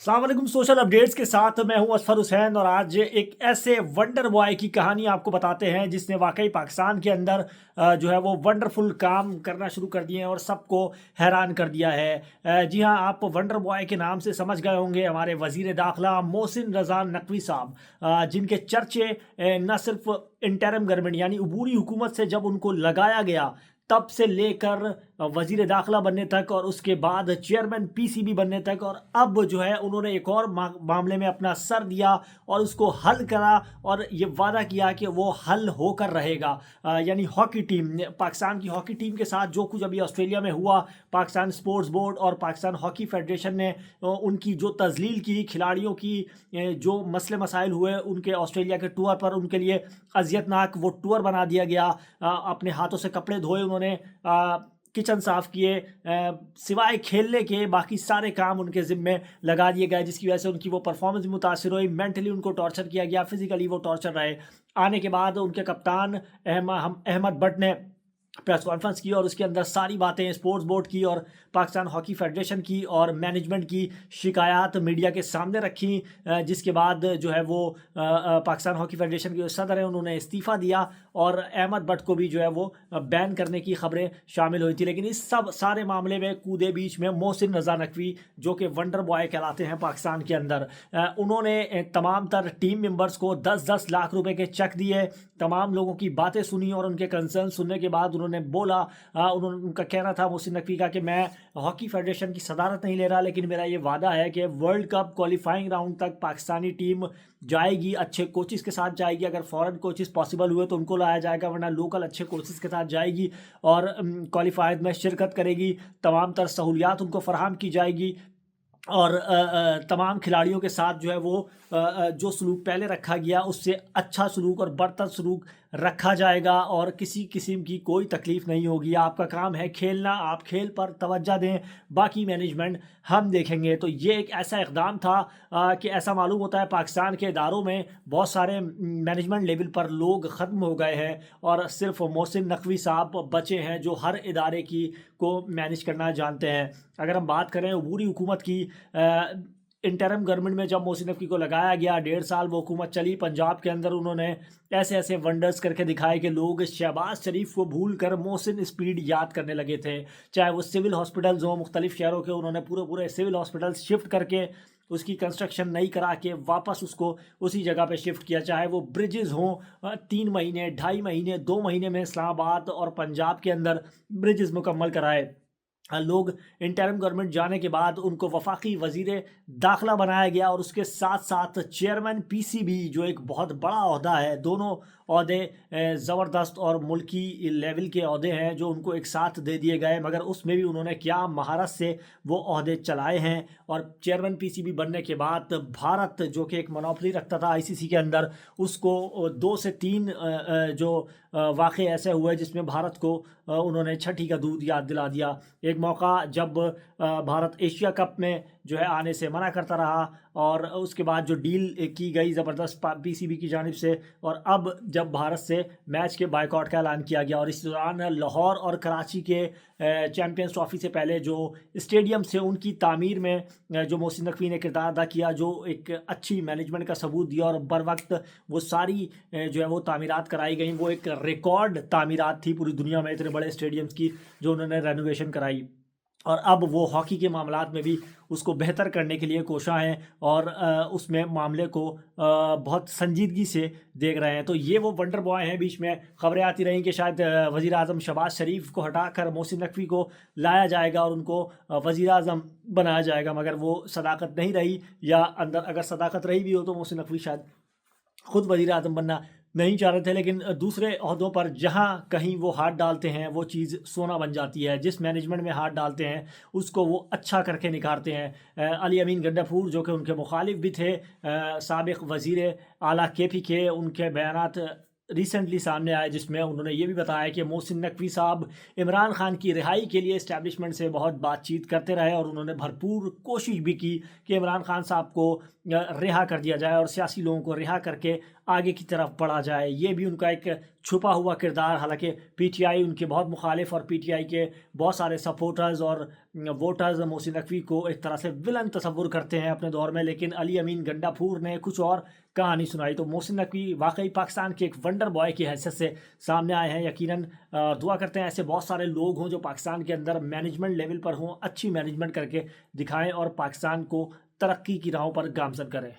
अस्सलाम वालेकुम। Social updates के साथ मैं हूं असफर हुसैन और आज एक ऐसे वंडर बॉय की कहानी आपको बताते हैं जिसने वाकई पाकिस्तान के अंदर जो है वो वंडरफुल काम करना शुरू कर दिए हैं और सबको हैरान कर दिया है। जी हां, आप वंडर बॉय के नाम से समझ गए होंगे हमारे वजीर दाखिला मोहसिन रजा नकवी साहब, जिनके चर्चे न सिर्फ इंटरम गवर्नमेंट यानी अबूरी हुकूमत से जब उनको लगाया गया तब से लेकर वजीर दाखिला बनने तक और उसके बाद चेयरमैन पीसीबी बनने तक, और अब जो है उन्होंने एक और मामले में अपना सर दिया और उसको हल करा और ये वादा किया कि वो हल होकर रहेगा। यानी हॉकी टीम, पाकिस्तान की हॉकी टीम के साथ जो कुछ अभी ऑस्ट्रेलिया में हुआ, पाकिस्तान स्पोर्ट्स बोर्ड और पाकिस्तान हॉकी फेडरेशन ने उनकी जो तजलील की, खिलाड़ियों की जो मसले मसाइल हुए उनके ऑस्ट्रेलिया के टूर पर, उनके लिए अजियतनाक वो टूर बना दिया गया। अपने हाथों से कपड़े धोए उन्होंने, किचन साफ़ किए, सिवाय खेलने के बाकी सारे काम उनके ज़िम्मे लगा दिए गए, जिसकी वजह से उनकी वो परफॉर्मेंस मुतासिर हुई, मेंटली उनको टॉर्चर किया गया, फिजिकली वो टॉर्चर रहे। आने के बाद उनके कप्तान अहमद बट ने प्रेस कॉन्फ्रेंस की और उसके अंदर सारी बातें स्पोर्ट्स बोर्ड की और पाकिस्तान हॉकी फेडरेशन की और मैनेजमेंट की शिकायत मीडिया के सामने रखी, जिसके बाद जो है वो पाकिस्तान हॉकी फेडरेशन के जो सदर हैं उन्होंने इस्तीफ़ा दिया और अहमद बट को भी जो है वो बैन करने की खबरें शामिल हुई थी। लेकिन इस सब सारे मामले में कूदे बीच में मोहसिन रजा नकवी, जो कि वंडर बॉय कहलाते हैं पाकिस्तान के अंदर, उन्होंने तमाम तर टीम मेंबर्स को 10-10 लाख रुपए के चेक दिए, तमाम लोगों की बातें सुनी और उनके कंसर्न सुनने के बाद उन्होंने बोला, उनका कहना था मोहसिन नकवी का कि मैं हॉकी फेडरेशन की सदारत नहीं ले रहा, लेकिन मेरा ये वादा है कि वर्ल्ड कप क्वालिफाइंग राउंड तक पाकिस्तानी टीम जाएगी, अच्छे कोचिज़ के साथ जाएगी। अगर फॉरेन कोचिज़ पॉसिबल हुए तो उनको लाया जाएगा, वरना लोकल अच्छे कोचिज़ के साथ जाएगी और क्वालिफायर में शिरकत करेगी। तमाम तर सहूलियात उनको फराहम की जाएगी और तमाम खिलाड़ियों के साथ जो है वो जो सलूक पहले रखा गया उससे अच्छा सलूक और बरतर सलूक रखा जाएगा और किसी किस्म की कोई तकलीफ़ नहीं होगी। आपका काम है खेलना, आप खेल पर तवज्जो दें, बाकी मैनेजमेंट हम देखेंगे। तो ये एक ऐसा इक़दाम था कि ऐसा मालूम होता है पाकिस्तान के इदारों में बहुत सारे मैनेजमेंट लेवल पर लोग ख़त्म हो गए हैं और सिर्फ मोहसिन नकवी साहब बचे हैं जो हर इदारे की को मैनेज करना जानते हैं। अगर हम बात करें अबूरी हुकूमत की, इंटरम गवर्नमेंट में जब मोहसिन नकवी को लगाया गया, 1.5 साल वो हुकूमत चली पंजाब के अंदर, उन्होंने ऐसे ऐसे वंडर्स करके दिखाए कि लोग शहबाज शरीफ को भूल कर मोहसिन स्पीड याद करने लगे थे। चाहे वो सिविल हॉस्पिटल्स हों मुख्तलिफ शहरों के, उन्होंने पूरे पूरे सिविल हॉस्पिटल्स शिफ्ट करके उसकी कंस्ट्रक्शन नई करा के वापस उसको उसी जगह पे शिफ्ट किया। चाहे वो ब्रिजेज़ हों, 3 महीने, 2.5 महीने, 2 महीने में इस्लामाबाद और पंजाब के अंदर ब्रिजेज़ मुकम्मल कराए। लोग इंटरिम गवर्नमेंट जाने के बाद उनको वफाकी वजीर दाखिला बनाया गया और उसके साथ साथ चेयरमैन पीसीबी, जो एक बहुत बड़ा ओहदा है। दोनों ओहदे ज़बरदस्त और मुल्की लेवल के ओहदे हैं जो उनको एक साथ दे दिए गए, मगर उसमें भी उन्होंने क्या महारत से वो ओहदे चलाए हैं। और चेयरमैन पीसीबी बनने के बाद भारत, जो कि एक मोनोपोली रखता था आईसीसी के अंदर, उसको 2 से 3 जो वाक़े ऐसे हुए जिसमें भारत को उन्होंने छठी का दूध याद दिला दिया। एक मौका जब भारत एशिया कप में जो है आने से मना करता रहा और उसके बाद जो डील की गई ज़बरदस्त पीसीबी की जानिब से, और अब जब भारत से मैच के बायकॉट का ऐलान किया गया। और इस दौरान लाहौर और कराची के चैम्पियंस ट्रॉफी से पहले जो स्टेडियम से उनकी तामीर में जो मोहसिन नकवी ने किरदार अदा किया, जो एक अच्छी मैनेजमेंट का सबूत दिया और बर वक्त वो सारी जो है वो तामीरात कराई गई। वो एक रिकॉर्ड तामीरात थी पूरी दुनिया में इतने बड़े स्टेडियम्स की जो उन्होंने रेनोवेशन कराई। और अब वो हॉकी के मामलात में भी उसको बेहतर करने के लिए कोशा हैं और उसमें मामले को बहुत संजीदगी से देख रहे हैं। तो ये वो वंडर बॉय हैं। बीच में खबरें आती रहीं कि शायद वज़ीर आज़म शहबाज शरीफ को हटाकर मोहसिन नकवी को लाया जाएगा और उनको वज़ीर आज़म बनाया जाएगा, मगर वो सदाकत नहीं रही, या अंदर अगर सदाकत रही भी हो तो मोहसिन नकवी शायद ख़ुद वज़ीर आज़म बनना नहीं चाह रहे थे। लेकिन दूसरे ओहदों पर जहाँ कहीं वो हाथ डालते हैं वो चीज़ सोना बन जाती है। जिस मैनेजमेंट में हाथ डालते हैं उसको वो अच्छा करके निखारते हैं। अली अमीन गंडापुर, जो कि उनके मुखालिफ भी थे, साबिक़ वज़ीर आला केपी के, उनके बयानात रिसेंटली सामने आए जिसमें उन्होंने ये भी बताया कि मोहसिन नकवी साहब इमरान खान की रिहाई के लिए इस्टेब्लिशमेंट से बहुत बातचीत करते रहे और उन्होंने भरपूर कोशिश भी की कि इमरान खान साहब को रिहा कर दिया जाए और सियासी लोगों को रिहा करके आगे की तरफ बढ़ा जाए। ये भी उनका एक छुपा हुआ किरदार, हालांकि पीटीआई उनके बहुत मुखालिफ और पीटीआई के बहुत सारे सपोर्टर्स और वोटर्स मोहसिन नकवी को एक तरह से विलन तस्वुर करते हैं अपने दौर में, लेकिन अली अमीन गंडापुर ने कुछ और कहानी सुनाई। तो मोहसिन नकवी वाकई पाकिस्तान के एक वंडर बॉय की हैसियत से सामने आए हैं। यकीनन दुआ करते हैं ऐसे बहुत सारे लोग हों जो पाकिस्तान के अंदर मैनेजमेंट लेवल पर हों, अच्छी मैनेजमेंट करके दिखाएं और पाकिस्तान को तरक्की की राहों पर गामजन करें।